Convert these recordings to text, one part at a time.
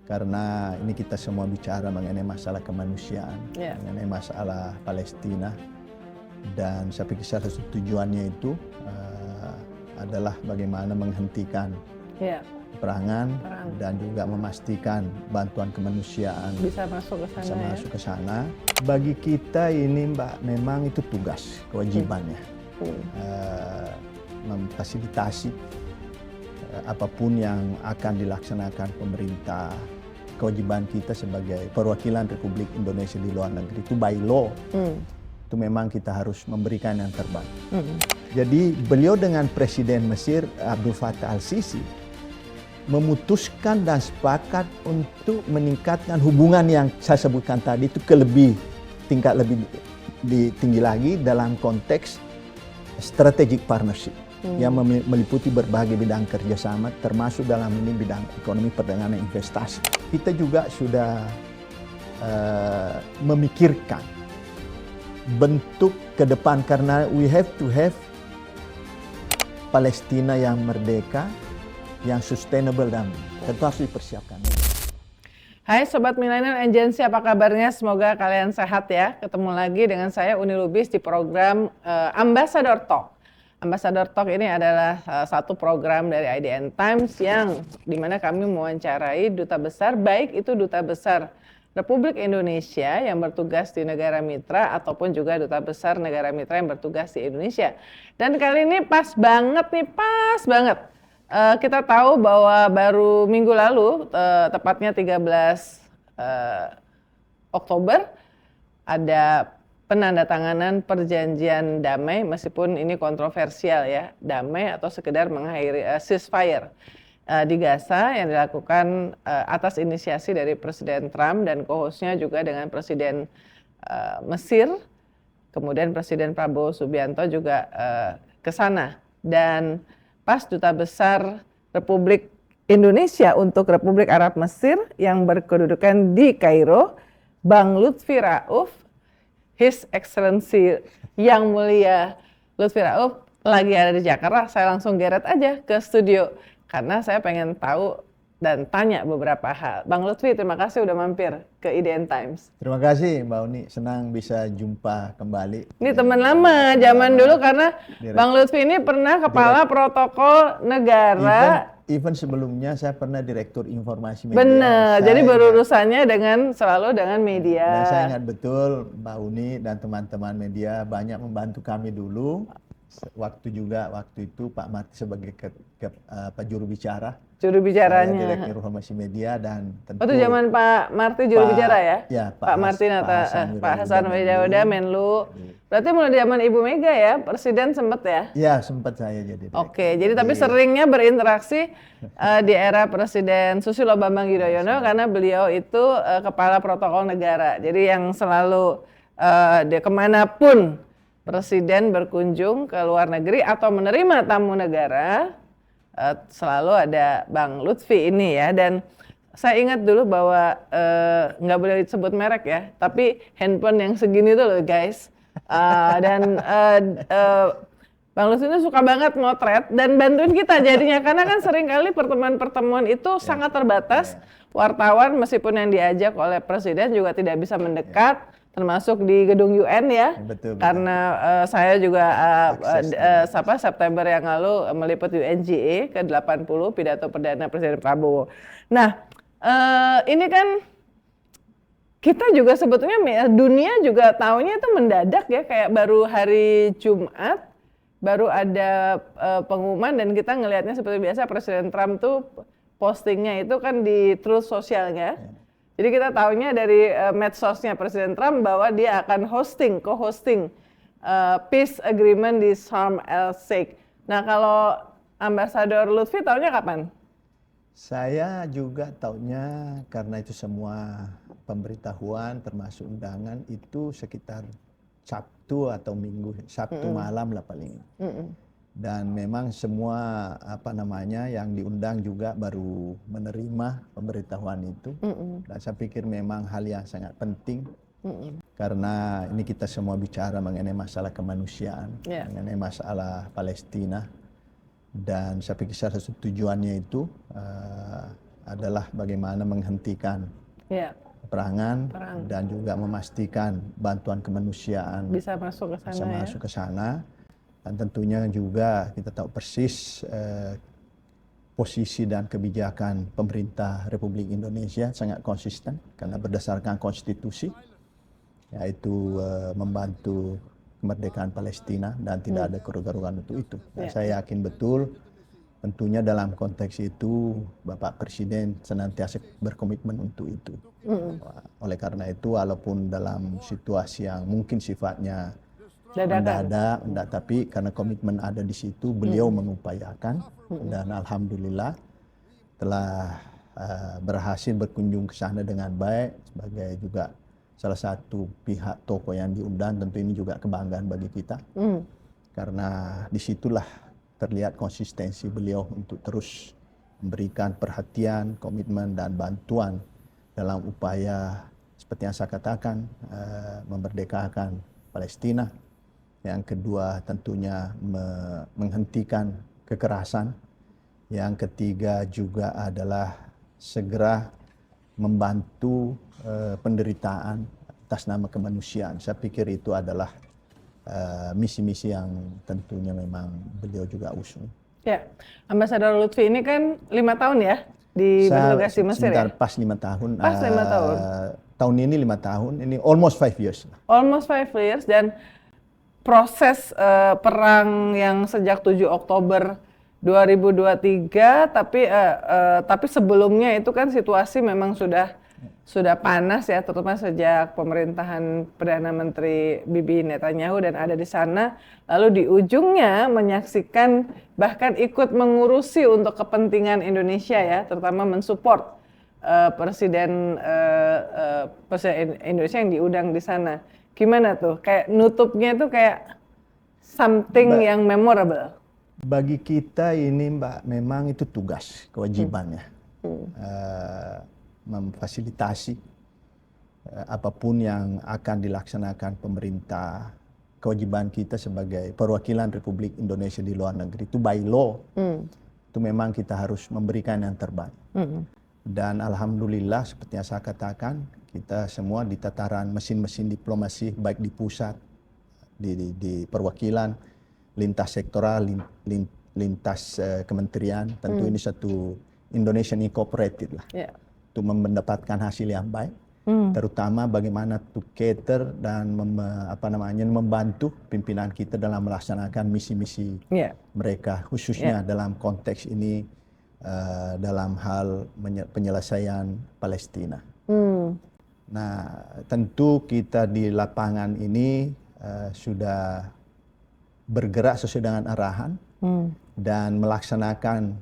karena ini kita semua bicara mengenai masalah kemanusiaan, mengenai masalah Palestina, dan saya pikir salah satu tujuannya itu adalah bagaimana menghentikan peperangan dan juga memastikan bantuan kemanusiaan bisa masuk ke sana. Bagi kita ini Mbak, memang itu tugas, kewajibannya, memfasilitasi apapun yang akan dilaksanakan pemerintah. Kewajiban kita sebagai perwakilan Republik Indonesia di luar negeri itu by law, itu memang kita harus memberikan yang terbaik. Jadi beliau dengan Presiden Mesir Abdul Fattah al-Sisi memutuskan dan sepakat untuk meningkatkan hubungan yang saya sebutkan tadi itu ke tingkat lebih tinggi lagi dalam konteks strategic partnership yang meliputi berbagai bidang kerjasama, termasuk dalam ini bidang ekonomi, perdagangan, investasi. Kita juga sudah memikirkan bentuk ke depan, karena we have to have Palestina yang merdeka, yang sustainable, dan tentu harus dipersiapkan. Hai Sobat Millennial Agency, apa kabarnya? Semoga kalian sehat ya. Ketemu lagi dengan saya Uni Lubis di program Ambassador Talk. Ambassador Talk ini adalah satu program dari IDN Times yang dimana kami mewawancarai duta besar, baik itu duta besar Republik Indonesia yang bertugas di negara mitra ataupun juga duta besar negara mitra yang bertugas di Indonesia. Dan kali ini pas banget. Kita tahu bahwa baru minggu lalu, tepatnya 13 Oktober, ada penandatanganan perjanjian damai, meskipun ini kontroversial ya, damai atau sekedar mengakhiri ceasefire di Gaza yang dilakukan atas inisiasi dari Presiden Trump dan co-hostnya juga dengan Presiden Mesir, kemudian Presiden Prabowo Subianto juga ke sana. Dan pas Duta Besar Republik Indonesia untuk Republik Arab Mesir yang berkedudukan di Kairo, Bang Lutfi Rauf, His Excellency Yang Mulia Lutfi Rauf lagi ada di Jakarta, saya langsung geret aja ke studio karena saya pengen tahu dan tanya beberapa hal. Bang Lutfi, terima kasih udah mampir ke IDN Times. Terima kasih Mbak Uni, senang bisa jumpa kembali. Ini teman lama, zaman dulu karena Bang Lutfi ini pernah kepala protokol negara. Even sebelumnya saya pernah direktur informasi media. Benar, jadi berurusannya selalu dengan media. Dan saya ingat betul Mbak Uni dan teman-teman media banyak membantu kami dulu. Waktu itu Pak Marty sebagai juru bicara. Juru bicaranya. Direktur informasi media dan tentu. Itu zaman Pak Marty juru bicara ya? Ya, Pak Marty Pak Hasan Wijayauda Menlu. Berarti mulai zaman Ibu Mega ya, Presiden sempet ya? Ya, sempat saya jadi. Oke, jadi tapi seringnya berinteraksi di era Presiden Susilo Bambang Yudhoyono karena beliau itu kepala protokol negara. Jadi yang selalu dia kemanapun Presiden berkunjung ke luar negeri atau menerima tamu negara, selalu ada Bang Lutfi ini ya. Dan saya ingat dulu bahwa nggak boleh disebut merek ya, tapi handphone yang segini tuh loh guys. Bang Lutfi ini suka banget motret dan bantuin kita jadinya, karena kan seringkali pertemuan-pertemuan itu sangat terbatas. Wartawan meskipun yang diajak oleh Presiden juga tidak bisa mendekat, termasuk di gedung UN ya. Betul. Karena saya juga September yang lalu meliput UNGA ke-80 pidato perdana Presiden Prabowo. Nah, ini kan kita juga sebetulnya dunia juga taunya itu mendadak ya, kayak baru hari Jumat baru ada pengumuman dan kita ngelihatnya seperti biasa Presiden Trump tuh postingnya itu kan di Truth Socialnya. Jadi kita tahunya dari medsosnya Presiden Trump bahwa dia akan co-hosting peace agreement di Sharm el-Sheikh. Nah, kalau Ambassador Lutfi tahunya kapan? Saya juga tahunya karena itu semua pemberitahuan termasuk undangan itu sekitar Sabtu atau Minggu, Sabtu malam lah paling. Dan memang semua yang diundang juga baru menerima pemberitahuan itu. Dan saya pikir memang hal yang sangat penting karena ini kita semua bicara mengenai masalah kemanusiaan, mengenai masalah Palestina. Dan saya pikir salah satu tujuannya itu adalah bagaimana menghentikan ya, peperangan perang dan juga memastikan bantuan kemanusiaan bisa masuk ke bisa sana ya. masuk ke sana. Dan tentunya juga kita tahu persis posisi dan kebijakan pemerintah Republik Indonesia sangat konsisten karena berdasarkan konstitusi, yaitu membantu kemerdekaan Palestina dan tidak ada keraguan untuk itu. Nah, Ya, saya yakin betul tentunya dalam konteks itu Bapak Presiden senantiasa berkomitmen untuk itu. Oleh karena itu walaupun dalam situasi yang mungkin sifatnya dadakan. mendadak, tapi karena komitmen ada di situ, beliau mengupayakan dan alhamdulillah telah berhasil berkunjung ke sana dengan baik sebagai juga salah satu pihak tokoh yang diundang. Tentu ini juga kebanggaan bagi kita karena disitulah terlihat konsistensi beliau untuk terus memberikan perhatian, komitmen dan bantuan dalam upaya seperti yang saya katakan memerdekakan Palestina. Yang kedua tentunya menghentikan kekerasan. Yang ketiga juga adalah segera membantu penderitaan atas nama kemanusiaan. Saya pikir itu adalah misi-misi yang tentunya memang beliau juga usung. Ya, Ambasador Lutfi ini kan 5 tahun ya di bertugas di Mesir ya? Pas 5 tahun. Pas 5 tahun. Tahun ini 5 tahun, ini almost 5 years. Almost 5 years, dan proses perang yang sejak 7 Oktober 2023, tapi sebelumnya itu kan situasi memang sudah panas ya, terutama sejak pemerintahan Perdana Menteri Bibi Netanyahu dan ada di sana, lalu di ujungnya menyaksikan bahkan ikut mengurusi untuk kepentingan Indonesia ya, terutama mensupport Presiden Indonesia yang diundang di sana. Gimana tuh? Kayak nutupnya tuh kayak something yang memorable. Bagi kita ini Mbak, memang itu tugas, kewajibannya. Memfasilitasi apapun yang akan dilaksanakan pemerintah. Kewajiban kita sebagai perwakilan Republik Indonesia di luar negeri itu by law. Itu memang kita harus memberikan yang terbaik. Dan alhamdulillah seperti yang saya katakan, kita semua di tataran mesin-mesin diplomasi baik di pusat, di perwakilan, lintas sektoral, lintas kementerian, tentu ini satu Indonesian Incorporated lah. Untuk mendapatkan hasil yang baik, terutama bagaimana to cater dan membantu pimpinan kita dalam melaksanakan misi-misi mereka, khususnya dalam konteks ini dalam hal penyelesaian Palestina. Nah, tentu kita di lapangan ini sudah bergerak sesuai dengan arahan dan melaksanakan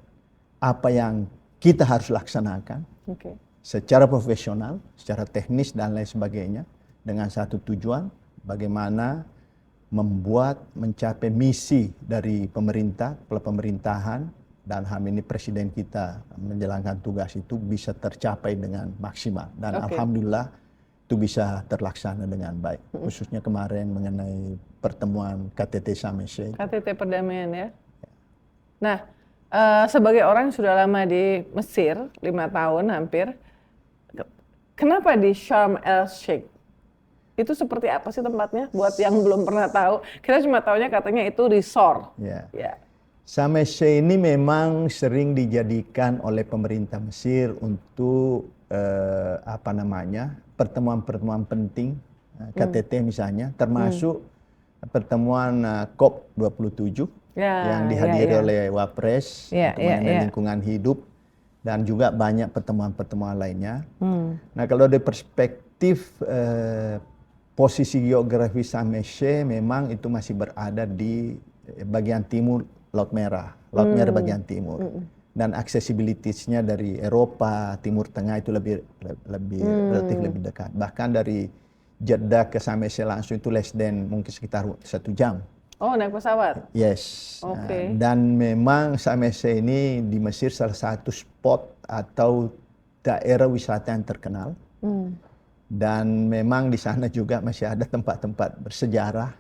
apa yang kita harus laksanakan secara profesional, secara teknis dan lain sebagainya, dengan satu tujuan, bagaimana mencapai misi dari pemerintah, pemerintahan, dan hal ini presiden kita menjalankan tugas itu bisa tercapai dengan maksimal. Dan alhamdulillah itu bisa terlaksana dengan baik. Khususnya kemarin mengenai pertemuan KTT Sharm el-Sheikh. KTT perdamaian ya. Nah, sebagai orang yang sudah lama di Mesir, 5 tahun hampir, kenapa di Sharm el-Sheikh? Itu seperti apa sih tempatnya? Buat yang belum pernah tahu, kita cuma tahunya katanya itu resort. Sharm el-Sheikh ini memang sering dijadikan oleh pemerintah Mesir untuk pertemuan-pertemuan penting, KTT misalnya, termasuk pertemuan COP 27 yang dihadiri oleh Wapres untuk mengenai lingkungan hidup, dan juga banyak pertemuan-pertemuan lainnya. Nah, kalau dari perspektif posisi geografis Sharm el-Sheikh, memang itu masih berada di bagian timur Laut Merah bagian timur, dan aksesibilitasnya dari Eropa, Timur Tengah itu relatif lebih dekat. Bahkan dari Jeddah ke Sharm el-Sheikh langsung itu less than mungkin sekitar 1 jam. Oh, naik pesawat? Yes. Dan memang Sharm el-Sheikh ini di Mesir salah satu spot atau daerah wisata yang terkenal. Dan memang di sana juga masih ada tempat-tempat bersejarah.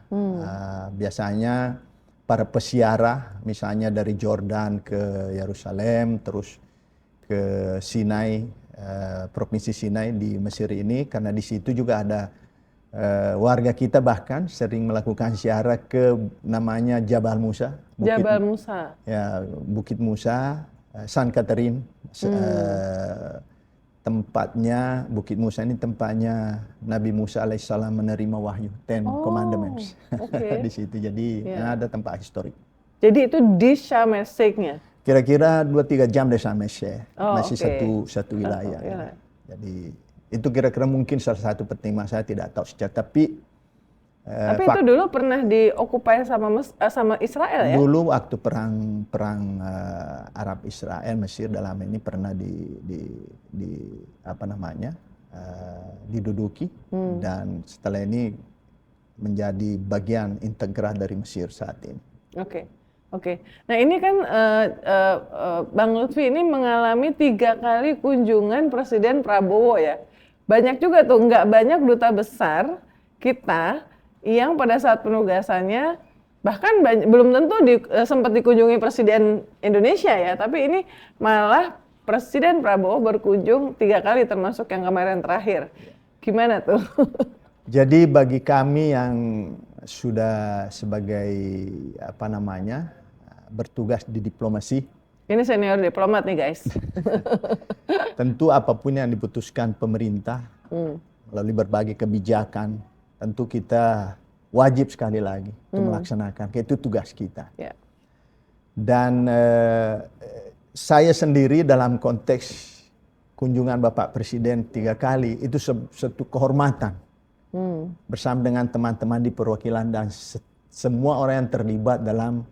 Biasanya para pesiarah, misalnya dari Jordan ke Yerusalem, terus ke Sinai, provinsi Sinai di Mesir ini, karena di situ juga ada warga kita bahkan sering melakukan ziarah ke namanya Jabal Musa, Jabal Musa. ya Bukit Musa, San Catherine, tempatnya Bukit Musa ini tempatnya Nabi Musa alaihissalam menerima wahyu Ten Commandments di situ. Jadi ada tempat historik. Jadi itu di Sharm el Sheikh-nya? Kira-kira 2-3 jam dari Sharm el Sheikh, masih satu wilayah. Jadi itu kira-kira mungkin salah satu pertimbangan, saya tidak tahu secara, tapi itu dulu pernah diokupai sama Israel ya? Dulu waktu perang Arab Israel Mesir dalam ini pernah diduduki, dan setelah ini menjadi bagian integral dari Mesir saat ini. Oke. Nah ini kan Bang Lutfi ini mengalami 3 kali kunjungan Presiden Prabowo ya. Banyak juga tuh, nggak banyak duta besar kita yang pada saat penugasannya bahkan belum tentu sempat dikunjungi Presiden Indonesia ya. Tapi ini malah Presiden Prabowo berkunjung 3 kali termasuk yang kemarin terakhir. Gimana tuh? Jadi bagi kami yang sudah sebagai bertugas di diplomasi. Ini senior diplomat nih guys. Tentu apapun yang diputuskan pemerintah melalui berbagai kebijakan, tentu kita wajib sekali lagi untuk melaksanakan. Itu tugas kita. Yeah. Dan saya sendiri dalam konteks kunjungan Bapak Presiden 3 kali itu satu kehormatan bersama dengan teman-teman di perwakilan dan semua orang yang terlibat dalam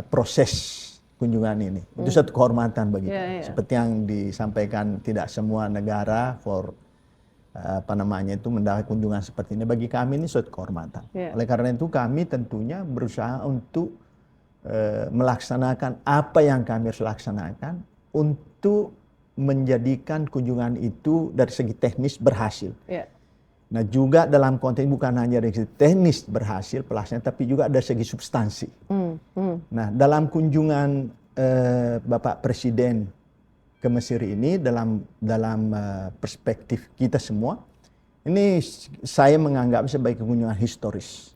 proses kunjungan ini. Itu satu kehormatan bagi kita. Seperti yang disampaikan, tidak semua negara mendapat kunjungan seperti ini. Bagi kami ini suatu kehormatan. Oleh karena itu kami tentunya berusaha untuk melaksanakan apa yang kami harus laksanakan untuk menjadikan kunjungan itu dari segi teknis berhasil. Nah juga dalam konteks bukan hanya dari segi teknis berhasil pelaksanaan, tapi juga dari segi substansi. Nah dalam kunjungan Bapak Presiden ke Mesir ini dalam perspektif kita semua, ini saya menganggap sebagai kunjungan historis.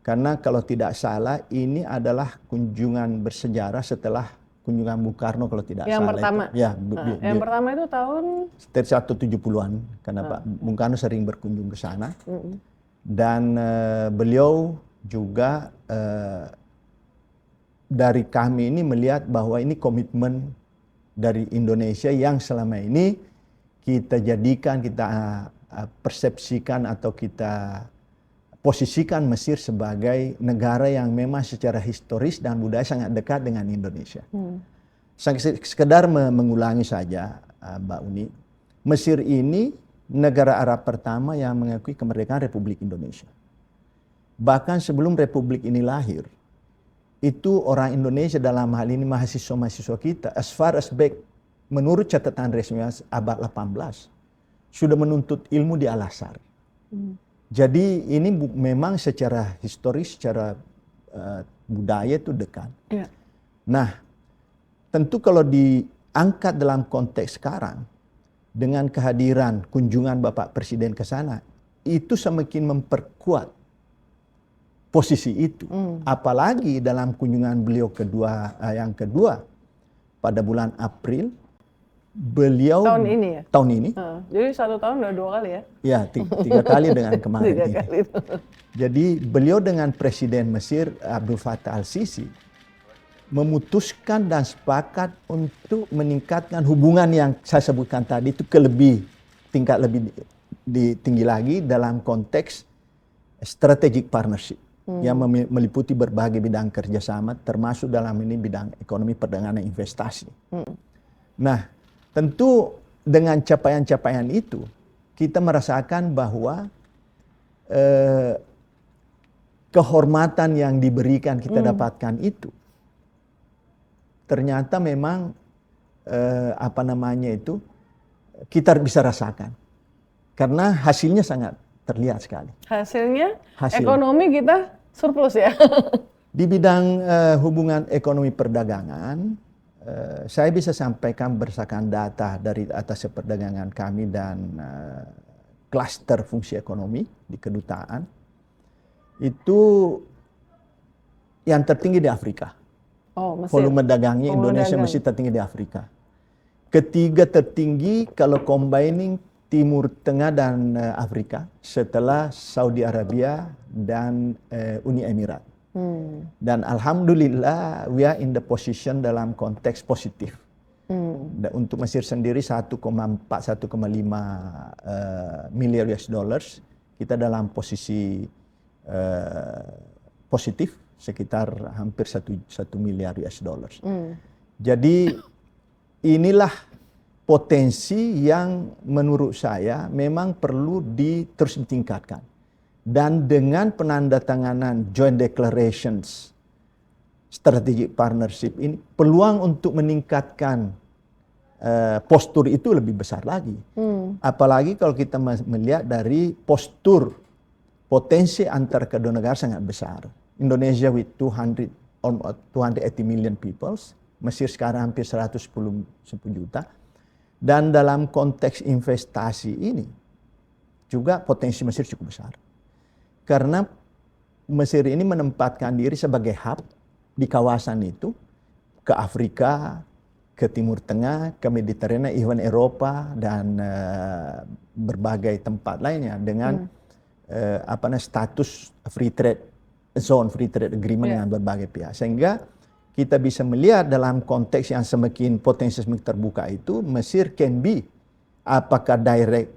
Karena kalau tidak salah ini adalah kunjungan bersejarah setelah kunjungan Bung Karno kalau tidak yang salah. Pertama. Yang pertama itu tahun? Sekitar 70-an, karena Pak Bung Karno sering berkunjung ke sana. Dan beliau juga dari kami ini melihat bahwa ini komitmen dari Indonesia yang selama ini kita jadikan, kita persepsikan atau kita posisikan Mesir sebagai negara yang memang secara historis dan budaya sangat dekat dengan Indonesia. Sekedar mengulangi saja Mbak Uni, Mesir ini negara Arab pertama yang mengakui kemerdekaan Republik Indonesia. Bahkan sebelum Republik ini lahir, itu orang Indonesia dalam hal ini mahasiswa-mahasiswa kita, as far as back, menurut catatan resmi abad 18, sudah menuntut ilmu di Al-Azhar. Jadi ini memang secara historis, secara budaya itu dekat. Nah, tentu kalau diangkat dalam konteks sekarang, dengan kehadiran kunjungan Bapak Presiden ke sana, itu semakin memperkuat posisi itu. Apalagi dalam kunjungan beliau yang kedua pada bulan April, beliau tahun ini ya? Tahun ini. Jadi 1 tahun udah 2 kali ya? Ya, 3 kali dengan kemarin. 3 kali. Jadi beliau dengan Presiden Mesir Abdul Fattah al-Sisi memutuskan dan sepakat untuk meningkatkan hubungan yang saya sebutkan tadi itu ke tingkat lebih tinggi lagi dalam konteks strategic partnership yang meliputi berbagai bidang kerjasama, termasuk dalam ini bidang ekonomi, perdagangan, dan investasi. Nah, tentu dengan capaian-capaian itu kita merasakan bahwa kehormatan yang diberikan kita dapatkan itu ternyata memang kita bisa rasakan karena hasilnya sangat terlihat sekali. Hasil. Ekonomi kita surplus ya. Di bidang hubungan ekonomi perdagangan saya bisa sampaikan berdasarkan data dari atas perdagangan kami dan klaster fungsi ekonomi di kedutaan, itu yang tertinggi di Afrika. Oh, Mesir. Volume dagangnya Volume Indonesia dagang. masih tertinggi di Afrika. Ketiga tertinggi kalau combining Timur Tengah dan Afrika setelah Saudi Arabia dan Uni Emirat. Dan alhamdulillah we are in the position dalam konteks positif. Untuk Mesir sendiri 1,4-1,5 miliar US dollars, kita dalam posisi positif sekitar hampir 1 miliar US dollars. Jadi inilah potensi yang menurut saya memang perlu terus ditingkatkan. Dan dengan penandatanganan joint declarations strategic partnership ini, peluang untuk meningkatkan postur itu lebih besar lagi. Apalagi kalau kita melihat dari postur potensi antar kedua negara sangat besar. Indonesia with 280 million people, Mesir sekarang hampir 110 juta. Dan dalam konteks investasi ini juga potensi Mesir cukup besar. Karena Mesir ini menempatkan diri sebagai hub di kawasan itu, ke Afrika, ke Timur Tengah, ke Mediterania, even Eropa, dan berbagai tempat lainnya dengan status free trade zone, free trade agreement dengan berbagai pihak. Sehingga kita bisa melihat dalam konteks yang semakin potensi semakin terbuka itu, Mesir can be apakah direct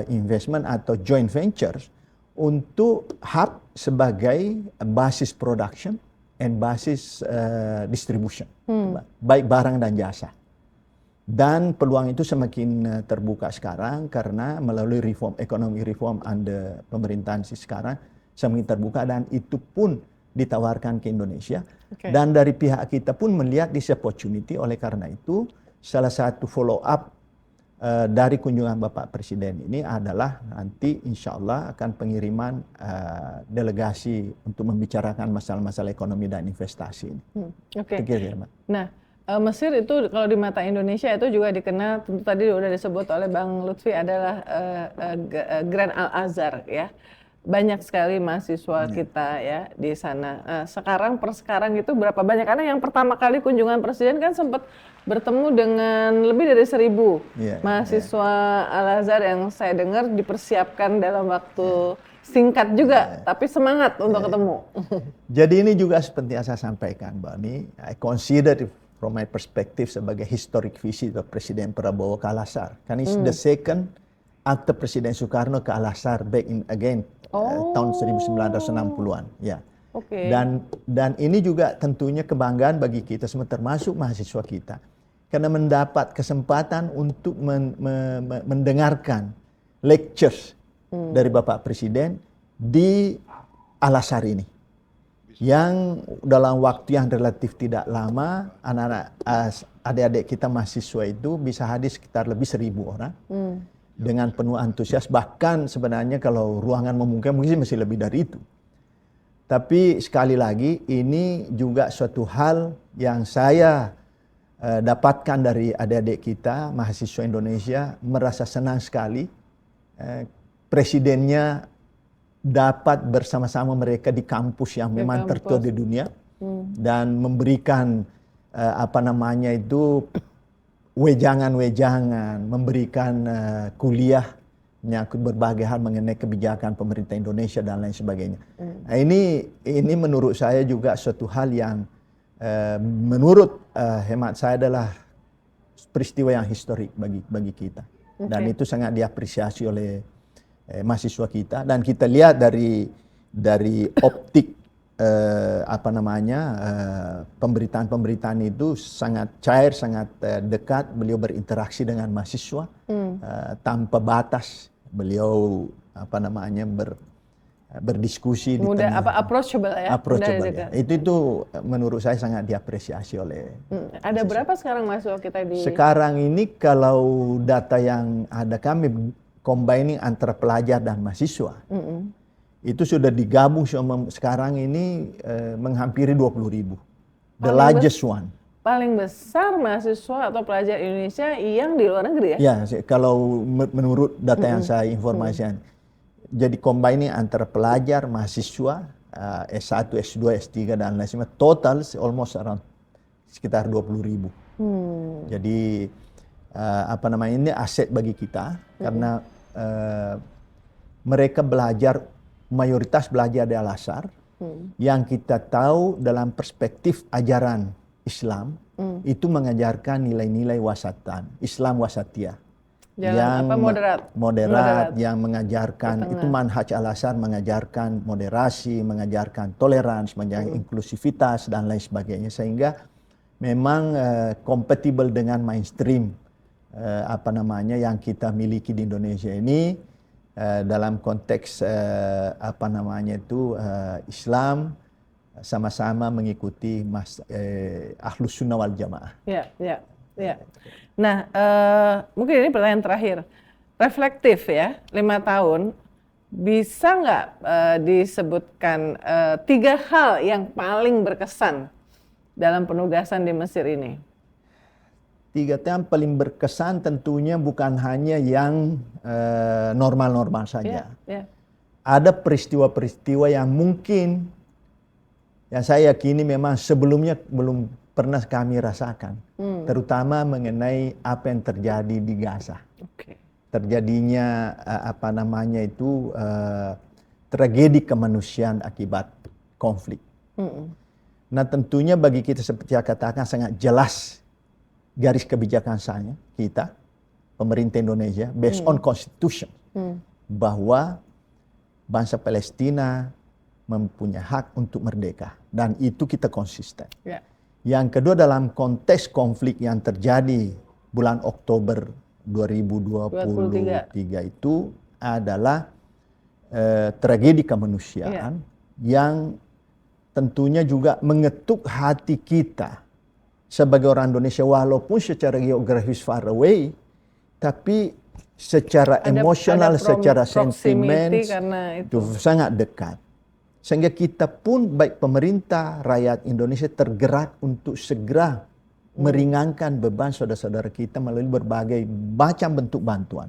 investment atau joint ventures untuk hub sebagai basis production and basis distribution, baik barang dan jasa. Dan peluang itu semakin terbuka sekarang karena melalui ekonomi reform under pemerintahan sekarang semakin terbuka, dan itu pun ditawarkan ke Indonesia. Dan dari pihak kita pun melihat this opportunity. Oleh karena itu salah satu follow up dari kunjungan Bapak Presiden ini adalah nanti insya Allah akan pengiriman delegasi untuk membicarakan masalah-masalah ekonomi dan investasi ini. Nah, Mesir itu kalau di mata Indonesia itu juga dikenal, tentu tadi sudah disebut oleh Bang Lutfi, adalah Grand Al-Azhar ya. Banyak sekali mahasiswa kita ya di sana. Sekarang itu berapa banyak? Karena yang pertama kali kunjungan Presiden kan sempat bertemu dengan lebih dari 1.000 mahasiswa Al-Azhar yang saya dengar dipersiapkan dalam waktu singkat juga, tapi semangat untuk ketemu. Jadi ini juga seperti yang saya sampaikan, Mbak Ni, I consider from my perspective sebagai historic visit of Presiden Prabowo ke Al-Azhar. Kan it's the second after Presiden Soekarno ke Al-Azhar back in again tahun 1960-an. Ya. Dan ini juga tentunya kebanggaan bagi kita semua, termasuk mahasiswa kita, karena mendapat kesempatan untuk mendengarkan lectures dari Bapak Presiden di Al-Azhar ini, yang dalam waktu yang relatif tidak lama anak-anak adik-adik kita mahasiswa itu bisa hadir sekitar lebih 1.000 orang dengan penuh antusias. Bahkan sebenarnya kalau ruangan memungkinkan mungkin masih lebih dari itu. Tapi sekali lagi ini juga suatu hal yang saya dapatkan dari adik-adik kita mahasiswa Indonesia, merasa senang sekali presidennya dapat bersama-sama mereka di kampus yang memang tertua di dunia dan memberikan wejangan-wejangan, memberikan kuliah menyangkut berbagai hal mengenai kebijakan pemerintah Indonesia dan lain sebagainya. Nah, ini menurut saya juga suatu hal yang menurut hemat saya adalah peristiwa yang historik bagi kita. Dan itu sangat diapresiasi oleh mahasiswa kita, dan kita lihat dari optik pemberitaan itu sangat cair, sangat dekat. Beliau berinteraksi dengan mahasiswa tanpa batas. Beliau berdiskusi approachable ya. Itu menurut saya sangat diapresiasi oleh ada berapa sekarang mahasiswa kita di sekarang ini? Kalau data yang ada kami combining antara pelajar dan mahasiswa, itu sudah digabung sekarang ini menghampiri 20.000. The largest one. paling besar mahasiswa atau pelajar Indonesia yang di luar negeri ya? Ya, kalau menurut data yang saya informasikan, jadi combining antara pelajar, mahasiswa, S1, S2, S3 dan lain sebagainya, total almost around sekitar 20.000. Jadi ini aset bagi kita karena mereka belajar, mayoritas belajar di Al-Azhar, yang kita tahu dalam perspektif ajaran Islam itu mengajarkan nilai-nilai wasatan, Islam wasatiyah. Yang moderat, yang mengajarkan itu manhaj Al-Azhar, mengajarkan moderasi, mengajarkan toleransi, mengajarkan inklusivitas dan lain sebagainya, sehingga memang kompatibel dengan mainstream yang kita miliki di Indonesia ini dalam konteks Islam sama-sama mengikuti Ahlus Sunnah wal Jamaah. Ya. Nah, mungkin ini pertanyaan terakhir. Reflektif ya, 5 tahun, bisa nggak disebutkan 3 hal yang paling berkesan dalam penugasan di Mesir ini? 3 yang paling berkesan tentunya bukan hanya yang normal-normal saja. Ada peristiwa-peristiwa yang mungkin yang saya yakini memang sebelumnya belum pernah kami rasakan, terutama mengenai apa yang terjadi di Gaza. Terjadinya tragedi kemanusiaan akibat konflik. Nah, tentunya bagi kita seperti yang katakan sangat jelas garis kebijakan kita, pemerintah Indonesia, based on Constitution, bahwa bangsa Palestina mempunyai hak untuk merdeka, dan itu kita konsisten. Yang kedua, dalam konteks konflik yang terjadi bulan Oktober 2023 itu adalah tragedi kemanusiaan yang tentunya juga mengetuk hati kita sebagai orang Indonesia, walaupun secara geografis far away, tapi secara emosional, secara sentimen itu sangat dekat. Sehingga kita pun, baik pemerintah, rakyat Indonesia tergerak untuk segera meringankan beban saudara-saudara kita melalui berbagai macam bentuk bantuan.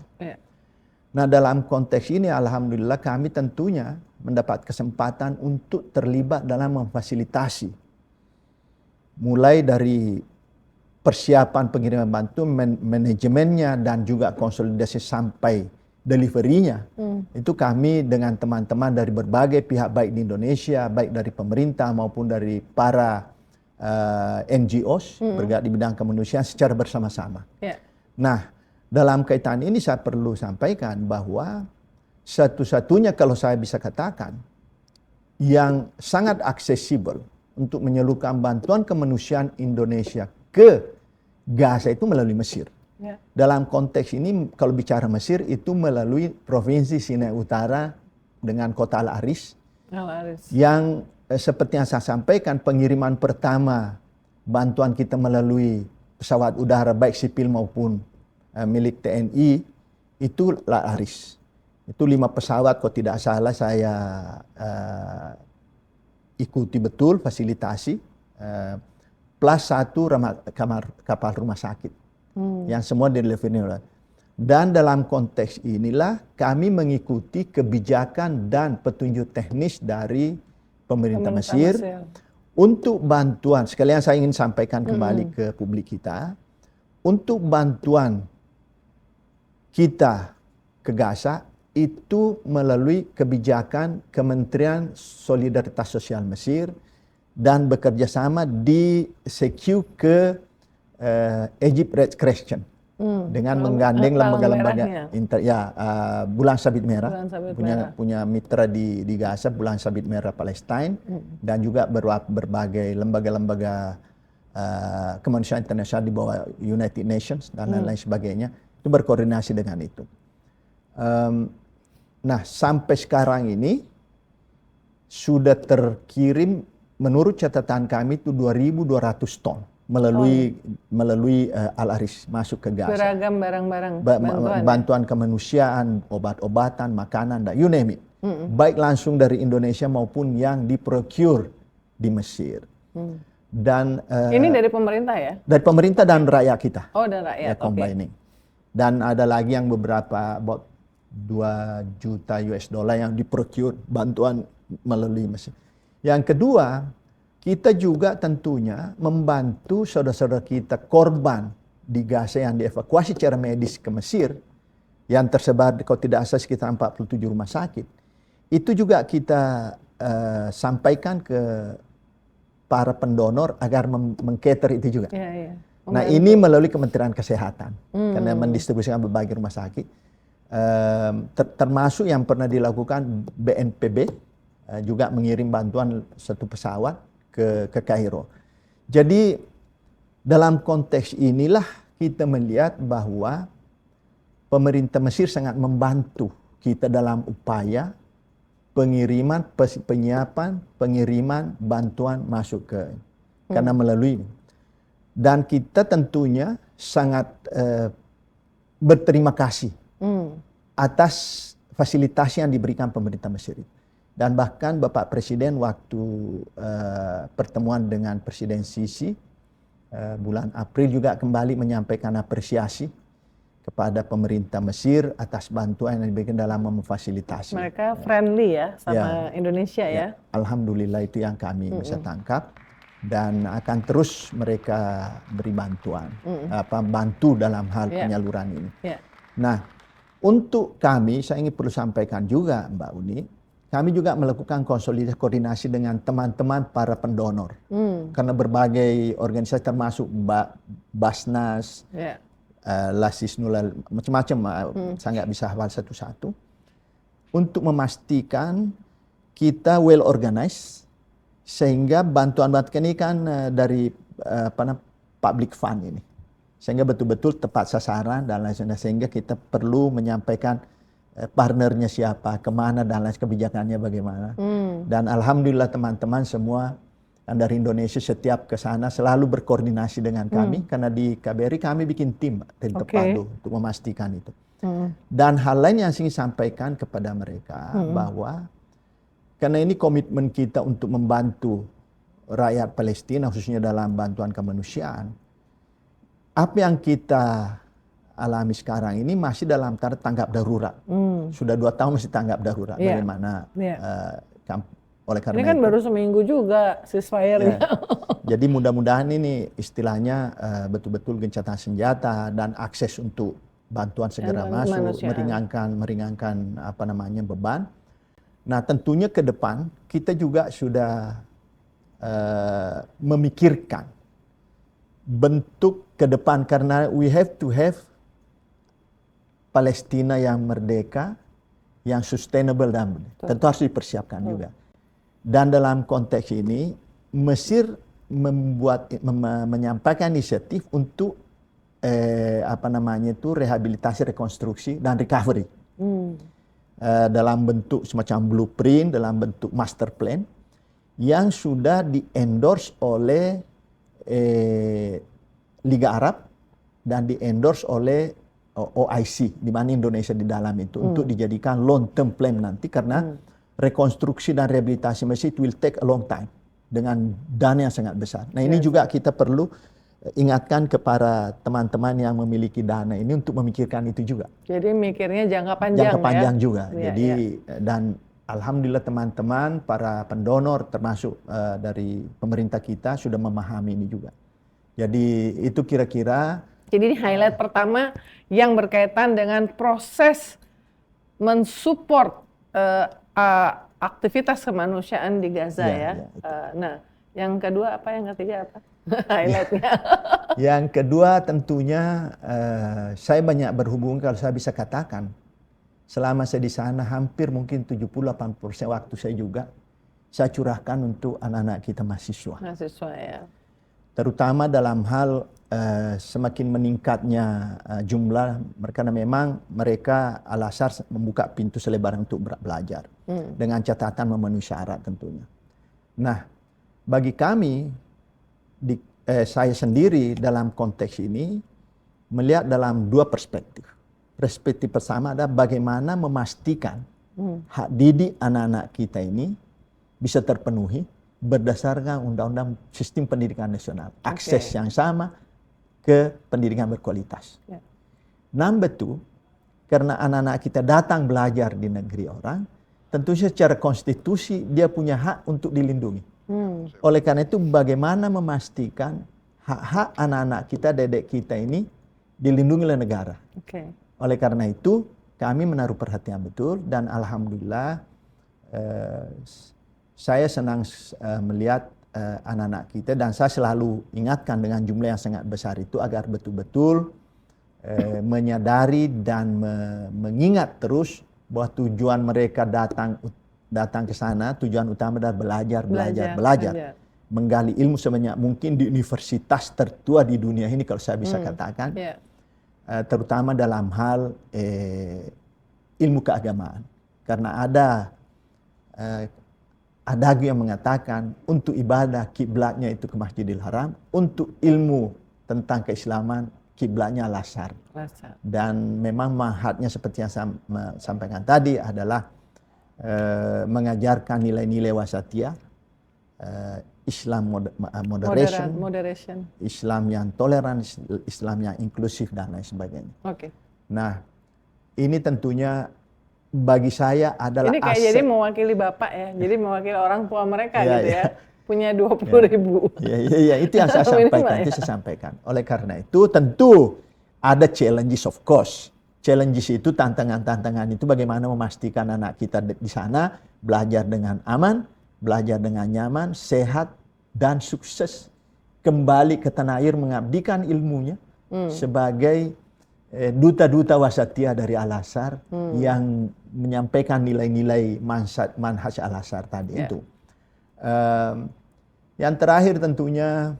Nah, dalam konteks ini alhamdulillah kami tentunya mendapat kesempatan untuk terlibat dalam memfasilitasi. Mulai dari persiapan pengiriman bantuan, manajemennya, dan juga konsolidasi sampai delivery-nya. Itu kami dengan teman-teman dari berbagai pihak, baik di Indonesia, baik dari pemerintah maupun dari para NGOs bergerak di bidang kemanusiaan secara bersama-sama. Nah, dalam kaitan ini saya perlu sampaikan bahwa satu-satunya, kalau saya bisa katakan, yang sangat aksesibel untuk menyalurkan bantuan kemanusiaan Indonesia ke Gaza itu melalui Mesir. Dalam konteks ini, kalau bicara Mesir, itu melalui Provinsi Sinai Utara dengan kota Al-Aris. Yang seperti yang saya sampaikan, pengiriman pertama bantuan kita melalui pesawat udara baik sipil maupun milik TNI itu Al-Aris. Itu 5 pesawat, kalau tidak salah saya ikuti betul fasilitasi, plus 1 kapal rumah sakit. Yang semua delivery. Dan dalam konteks inilah kami mengikuti kebijakan dan petunjuk teknis dari pemerintah Mesir untuk bantuan. Sekalian saya ingin sampaikan kembali ke publik kita, untuk bantuan kita ke Gaza itu melalui kebijakan Kementerian Solidaritas Sosial Mesir dan bekerja sama di secure ke Egypt Red Crescent dengan menggandeng lembaga-lembaga Bulan Sabit Merah, punya mitra di Gaza, Bulan Sabit Merah Palestina, dan juga berbagai lembaga-lembaga kemanusiaan internasional di bawah United Nations dan lain-lain sebagainya, itu berkoordinasi dengan itu. Nah, sampai sekarang ini sudah terkirim menurut catatan kami itu 2.200 ton melalui Al-Aris masuk ke Gaza. Beragam barang-barang bantuan kemanusiaan, obat-obatan, makanan, dan you name it. Baik langsung dari Indonesia maupun yang diprocure di Mesir. Dan Ini dari pemerintah ya? dari pemerintah dan rakyat kita. Oh, dan rakyat. Ya, combining. Dan ada lagi yang beberapa about 2 juta US dollar yang diprocure bantuan melalui mesin. Yang kedua, kita juga tentunya membantu saudara-saudara kita korban di Gaza yang dievakuasi secara medis ke Mesir, yang tersebar kalau tidak salah sekitar 47 rumah sakit. Itu juga kita sampaikan ke para pendonor agar mengcater itu juga. Iya. Nah, ini melalui Kementerian Kesehatan karena mendistribusikan berbagai rumah sakit, termasuk yang pernah dilakukan BNPB juga mengirim bantuan satu pesawat ke Kairo. Jadi dalam konteks inilah kita melihat bahwa pemerintah Mesir sangat membantu kita dalam upaya pengiriman, penyiapan, pengiriman bantuan masuk ke karena melalui. Dan kita tentunya sangat berterima kasih atas fasilitas yang diberikan pemerintah Mesir. Dan bahkan Bapak Presiden waktu pertemuan dengan Presiden Sisi bulan April juga kembali menyampaikan apresiasi kepada pemerintah Mesir atas bantuan yang diberikan dalam memfasilitasi. Mereka friendly ya sama Indonesia ya. Alhamdulillah itu yang kami bisa tangkap. Dan akan terus mereka beri bantuan, bantu dalam hal penyaluran ini. Nah, untuk kami, saya ingin perlu sampaikan juga Mbak Uni, kami juga melakukan konsolidasi koordinasi dengan teman-teman para pendonor. Karena berbagai organisasi termasuk Basnas, Lasisnul, macam-macam, saya nggak bisa hafal satu-satu. Untuk memastikan kita well organized, sehingga bantuan-bantuan ini kan dari public fund ini. Sehingga betul-betul tepat sasaran dan lain sebagainya. Sehingga kita perlu menyampaikan partnernya siapa, kemana dan lain kebijakannya bagaimana. Dan alhamdulillah teman-teman semua dari Indonesia setiap ke sana selalu berkoordinasi dengan kami. Karena di KBRI kami bikin tim terpadu untuk memastikan itu. Dan hal lain yang saya ingin sampaikan kepada mereka bahwa karena ini komitmen kita untuk membantu rakyat Palestina khususnya dalam bantuan kemanusiaan. Apa yang kita alami sekarang ini masih dalam taraf tanggap darurat. Sudah 2 tahun masih tanggap darurat. Bagaimana oleh karena ini kan itu, baru seminggu juga ceasefire-nya. Jadi mudah-mudahan ini istilahnya betul-betul gencatan senjata dan akses untuk bantuan segera masuk, meringankan beban. Nah, tentunya ke depan kita juga sudah memikirkan bentuk ke depan karena we have to have Palestina yang merdeka, yang sustainable dan tentu harus dipersiapkan juga. Dan dalam konteks ini Mesir menyampaikan inisiatif untuk rehabilitasi, rekonstruksi dan recovery. Dalam bentuk semacam blueprint, dalam bentuk master plan yang sudah di-endorse oleh Liga Arab dan di-endorse oleh OIC, di mana Indonesia di dalam itu untuk dijadikan long term plan nanti karena rekonstruksi dan rehabilitasi Mesir will take a long time dengan dana yang sangat besar. Nah, ini juga kita perlu ingatkan kepada teman-teman yang memiliki dana ini untuk memikirkan itu juga. Jadi mikirnya jangka panjang jangka panjang juga. Jadi dan alhamdulillah teman-teman para pendonor termasuk dari pemerintah kita sudah memahami ini juga. Jadi itu kira-kira. Jadi highlight pertama yang berkaitan dengan proses mensupport aktivitas kemanusiaan di Gaza nah, yang kedua apa? Yang ketiga apa? Highlightnya. Yang kedua tentunya saya banyak berhubungan, kalau saya bisa katakan selama saya di sana hampir mungkin 70-80% waktu saya juga saya curahkan untuk anak-anak kita mahasiswa. Mahasiswa ya. Terutama dalam hal semakin meningkatnya jumlah mereka, memang mereka Al-Azhar membuka pintu selebar untuk belajar dengan catatan memenuhi syarat tentunya. Nah, bagi kami saya sendiri dalam konteks ini melihat dalam 2 perspektif. Perspektif pertama adalah bagaimana memastikan hak didik anak-anak kita ini bisa terpenuhi berdasarkan undang-undang sistem pendidikan nasional. Akses yang sama ke pendidikan berkualitas. Ya. Number two, karena anak-anak kita datang belajar di negeri orang, tentu secara konstitusi dia punya hak untuk dilindungi. Oleh karena itu bagaimana memastikan hak-hak anak-anak kita, dedek kita ini dilindungi oleh negara. Oleh karena itu kami menaruh perhatian betul dan alhamdulillah saya senang melihat anak-anak kita dan saya selalu ingatkan dengan jumlah yang sangat besar itu agar betul-betul menyadari dan mengingat terus bahwa tujuan mereka datang ke sana, tujuan utama adalah belajar. Menggali ilmu sebanyak mungkin di universitas tertua di dunia ini kalau saya bisa katakan. Terutama dalam hal ilmu keagamaan. Karena ada adagio yang mengatakan untuk ibadah kiblatnya itu ke Masjidil Haram, untuk ilmu tentang keislaman kiblatnya Al-Azhar. Dan memang mahatnya seperti yang saya sampaikan tadi adalah mengajarkan nilai-nilai wasatiyah, Islam moderation, Islam yang toleran, Islam yang inklusif dan lain sebagainya. Nah, ini tentunya bagi saya adalah ini kayak aset. Jadi mewakili Bapak ya, jadi mewakili orang tua mereka gitu ya. Punya 20.000. Iya, itu yang saya sampaikan, itu saya sampaikan. Oleh karena itu tentu ada challenges of course. Challenges itu tantangan-tantangan itu bagaimana memastikan anak kita di sana belajar dengan aman, belajar dengan nyaman, sehat dan sukses kembali ke tanah air mengabdikan ilmunya sebagai duta-duta wasatiyah dari Al-Azhar yang menyampaikan nilai-nilai manhaj Al-Azhar tadi itu. Yang terakhir tentunya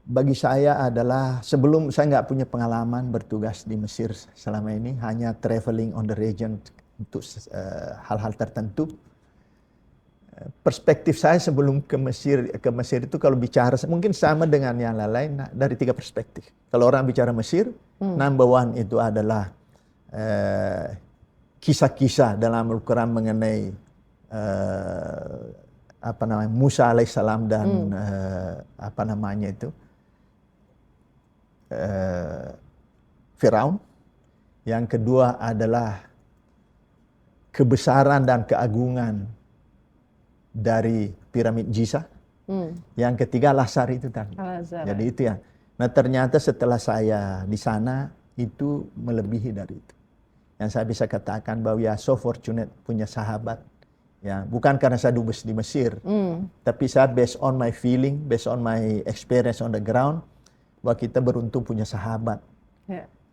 bagi saya adalah sebelum saya nggak punya pengalaman bertugas di Mesir selama ini, hanya traveling on the region untuk hal-hal tertentu. Perspektif saya sebelum ke Mesir itu kalau bicara mungkin sama dengan yang lain dari 3 perspektif. Kalau orang bicara Mesir, number one itu adalah kisah-kisah dalam Al-Quran mengenai Musa alaihissalam dan Firaun. Yang kedua adalah kebesaran dan keagungan dari piramid Giza. Yang ketiga Al-Azhar itu tadi. Jadi itu ya. Nah ternyata setelah saya di sana itu melebihi dari itu. Yang saya bisa katakan bahwa ya so fortunate punya sahabat. Ya, bukan karena saya dubes di Mesir, tapi saya based on my feeling, based on my experience on the ground, bahwa kita beruntung punya sahabat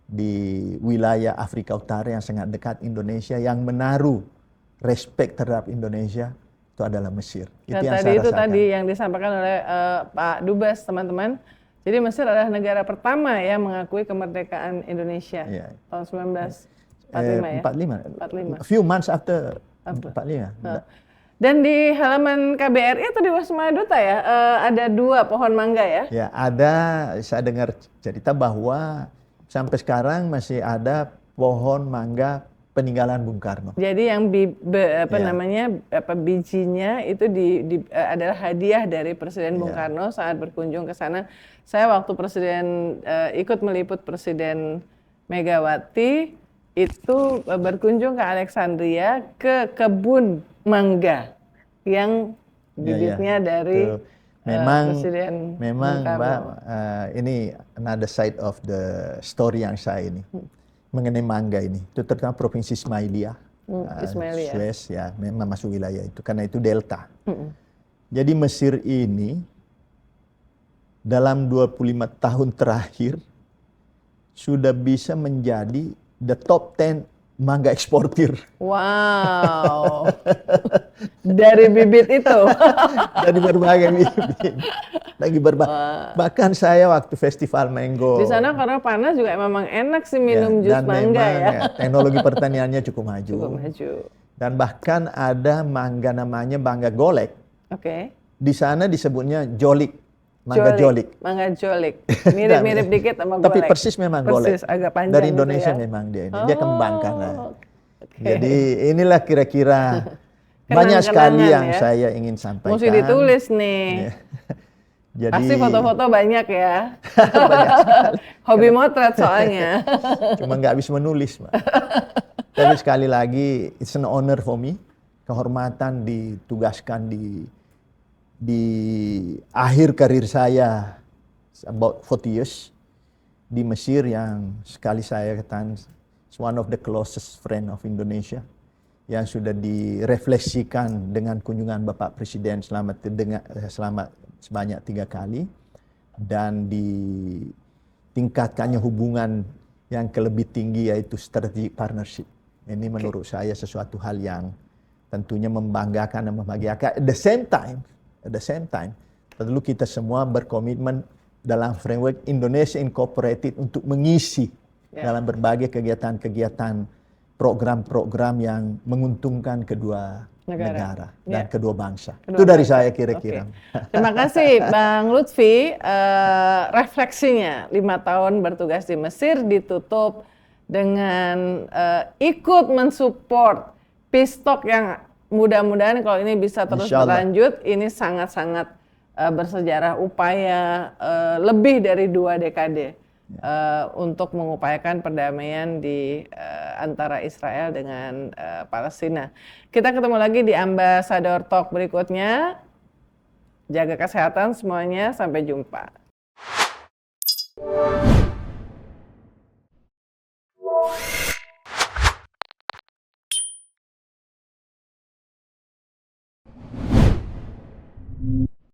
di wilayah Afrika Utara yang sangat dekat Indonesia, yang menaruh respect terhadap Indonesia itu adalah Mesir. Itu yang saya rasakan. Tadi yang disampaikan oleh Pak Dubes, teman-teman. Jadi Mesir adalah negara pertama yang mengakui kemerdekaan Indonesia tahun 1945 45. A few months after 45. Dan di halaman KBRI atau di Wisma Duta ya, ada 2 pohon mangga ya? Ya, ada. Saya dengar cerita bahwa sampai sekarang masih ada pohon mangga peninggalan Bung Karno. Jadi yang bijinya itu adalah hadiah dari Presiden Bung Karno saat berkunjung ke sana. Saya waktu ikut meliput Presiden Megawati itu berkunjung ke Alexandria, ke kebun mangga yang bibitnya dari Presiden Bung Karno. Ini another side of the story yang saya ini mengenai mangga ini. Itu terutama Provinsi Ismailia, Suez ya, memang masuk wilayah itu karena itu delta. Jadi Mesir ini dalam 25 tahun terakhir sudah bisa menjadi the top 10 mangga eksportir. Wow. Dari bibit itu. Dari berbagai bibit. Bahkan saya waktu festival mango. Di sana karena panas juga memang enak sih minum jus mangga ya. Teknologi pertaniannya cukup maju. Dan bahkan ada mangga namanya mangga golek. Di sana disebutnya jolik. Mangga jolik. Mangga jolik. Mirip-mirip dikit sama golek. Tapi persis memang golek. Agak panjang dari Indonesia gitu ya? memang dia ini. Dia kembangkan. Jadi inilah kira-kira Banyak sekali kenang-kenangan yang ya. saya ingin sampaikan. Mesti ditulis nih. Ya. Jadi Pasti foto-foto banyak ya. banyak sekali. Hobi motret soalnya. Cuma nggak bisa menulis, Mbak. Tapi sekali lagi, it's an honor for me. Kehormatan ditugaskan di akhir karir saya, about 40 years, di Mesir yang sekali saya katakan one of the closest friend of Indonesia, yang sudah direfleksikan dengan kunjungan Bapak Presiden selama sebanyak 3 kali, dan ditingkatkannya hubungan yang lebih tinggi, yaitu strategic partnership. Ini menurut saya sesuatu hal yang tentunya membanggakan dan membahagiakan. At the same time, perlu kita semua berkomitmen dalam framework Indonesia Incorporated untuk mengisi dalam berbagai kegiatan-kegiatan, program-program yang menguntungkan kedua negara dan kedua bangsa. Itu dari saya kira-kira. Terima kasih Bang Lutfi. Refleksinya 5 tahun bertugas di Mesir ditutup dengan ikut mensupport peace talk yang mudah-mudahan kalau ini bisa terus berlanjut. Ini sangat-sangat bersejarah, upaya lebih dari 2 dekade untuk mengupayakan perdamaian di antara Israel dengan Palestina. Kita ketemu lagi di Ambassador Talk berikutnya. Jaga kesehatan semuanya, sampai jumpa.